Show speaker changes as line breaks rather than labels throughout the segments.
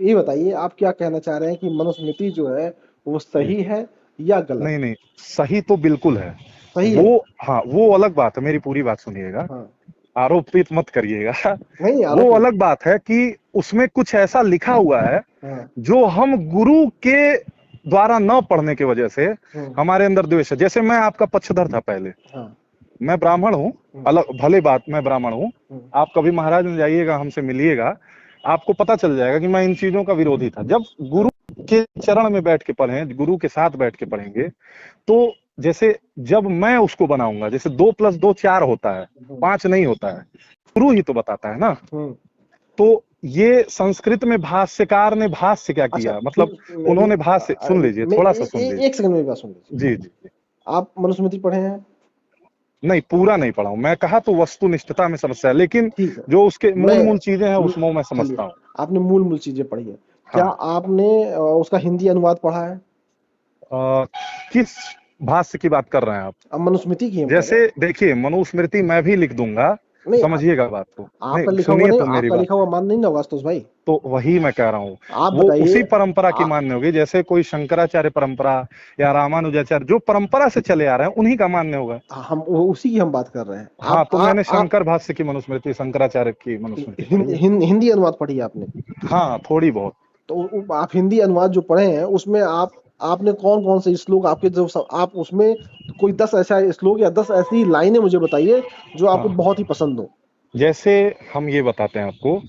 ये बताइए आप क्या कहना चाह रहे हैं कि मनुस्मृति जो है वो
जी।
सही है या गलत?
नहीं नहीं, सही तो बिल्कुल है।
सही है।
वो, हाँ वो अलग बात है, मेरी पूरी बात सुनिएगा,
हाँ।
आरोपित मत करिएगा।
नहीं
वो
आरोप नहीं।
अलग बात है कि उसमें कुछ ऐसा लिखा हुआ है
हाँ।
जो हम गुरु के द्वारा न पढ़ने की वजह से
हम्म।
हमारे अंदर द्वेष है। जैसे मैं आपका पक्षधर था पहले,
हाँ।
मैं ब्राह्मण हूँ,
हम्म।
अलग भले बात, मैं ब्राह्मण हूँ।
हम्म।
आप कभी महाराज में जाइएगा, हमसे मिलिएगा, आपको पता चल जाएगा कि मैं इन चीजों का विरोधी था। जब गुरु
हाँ।
के चरण में बैठ के पढ़े, गुरु के साथ बैठ के पढ़ेंगे, तो जैसे जब मैं उसको बनाऊंगा, जैसे 2+2 4 होता है,
हम्म।
5 नहीं होता है, गुरु ही तो बताता है ना।
हम्म।
तो ये संस्कृत में भाष्यकार ने भाष्य क्या
अच्छा
किया,
फिर
मतलब उन्होंने भाष्य, सुन लीजिए, थोड़ा सा सुन लीजिए।
एक सेकंड मेरी बात सुन लीजिए।
जी जी जी।
आप मनुस्मृति पढ़े हैं?
नहीं, पूरा नहीं पढ़ा हूं मैं, कहा तो वस्तुनिष्ठता में समस्या है, लेकिन
ठीक है।
जो उसके
मैं
मूल मूल चीजें हैं उसमें मैं
चलिए,
समझता हूँ।
आपने मूल मूल चीजें पढ़ी है। क्या
हाँ।
आपने उसका हिंदी अनुवाद पढ़ा है?
अ, किस भाष्य की बात कर रहे हैं आप?
अब मनुस्मृति की हम कह रहे
जैसे
हैं।
देखिए, मनुस्मृति मैं भी लिख दूंगा,
नहीं
समझिएगा बात को।
आपका
नहीं,
लिखा हुआ
सुनिए
नहीं,
तो मेरी
आपका
बात।
लिखा हुआ मान नहीं ना होगा आशुतोष भाई।
तो वही मैं कह रहा हूँ,
आप
वो
बताइए।
उसी परंपरा की
आ-
मान्य होगी, जैसे कोई शंकराचार्य परंपरा या रामानुजाचार्य जो परंपरा से चले आ रहे हैं उन्हीं का मान्य होगा।
उसी की हम बात कर रहे हैं।
हाँ, तो मैंने
आप
शंकर भाष्य की मनुस्मृति, शंकराचार्य की मनुस्मृति पढ़ी है।
हिंदी अनुवाद पढ़ी है आपने?
हाँ, थोड़ी बहुत।
तो आप हिंदी अनुवाद जो पढ़े हैं उसमें आपने कौन कौन से श्लोक आपके जो आप उसमें कोई 10 ऐसा श्लोक या 10 ऐसी लाइनें मुझे बताइए जो आपको
हाँ,
बहुत ही पसंद हो।
जैसे हम ये बताते हैं आपको,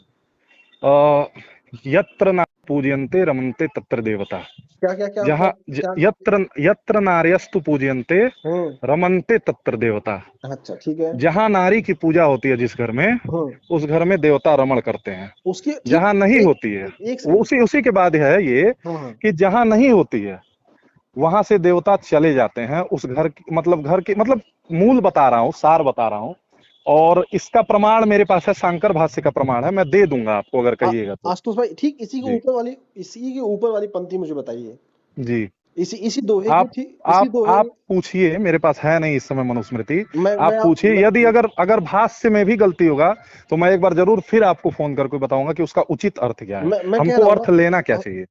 यत्र न पूजयन्ते रमन्ते तत्र देवता।
क्या क्या क्या क्या
जहाँ
क्या?
यत्र यत्र नार्यस्तु पूजयन्ते
हम्म।
रमन्ते तत्र देवता।
अच्छा ठीक है।
जहाँ नारी की पूजा होती है जिस घर में,
हम्म।
उस घर में देवता रमण करते हैं।
उसके ठीक।
जहाँ नहीं
एक
होती है,
एक
वो
सेकंड।
उसी उसी के बाद है ये,
हाँ।
कि जहाँ नहीं होती है वहां से देवता चले जाते हैं उस घर की, मतलब घर की, मतलब मूल बता रहा हूँ, सार बता रहा हूँ। और इसका प्रमाण मेरे पास है, शंकर भाष्य का प्रमाण है, मैं दे दूंगा आपको अगर कहिएगा तो।
आशुतोष भाई ठीक
जी
इसी के ऊपर वाली पंक्ति मुझे बताइए।
जी।
इसी इसी दोहे की
आप
ठीक इसी दोहे।
आप पूछिए, मेरे पास है नहीं इस समय मनुस्मृति।
मैं
आप
आप
पूछिए, यदि अगर अगर भाष्य में भी गलती होगा तो मैं एक बार जरूर फिर आपको फोन करके बताऊंगा कि उसका उचित अर्थ क्या है,
मैं कह
हमको
रहा हूँ
अर्थ लेना क्या
ना,
चाहिए।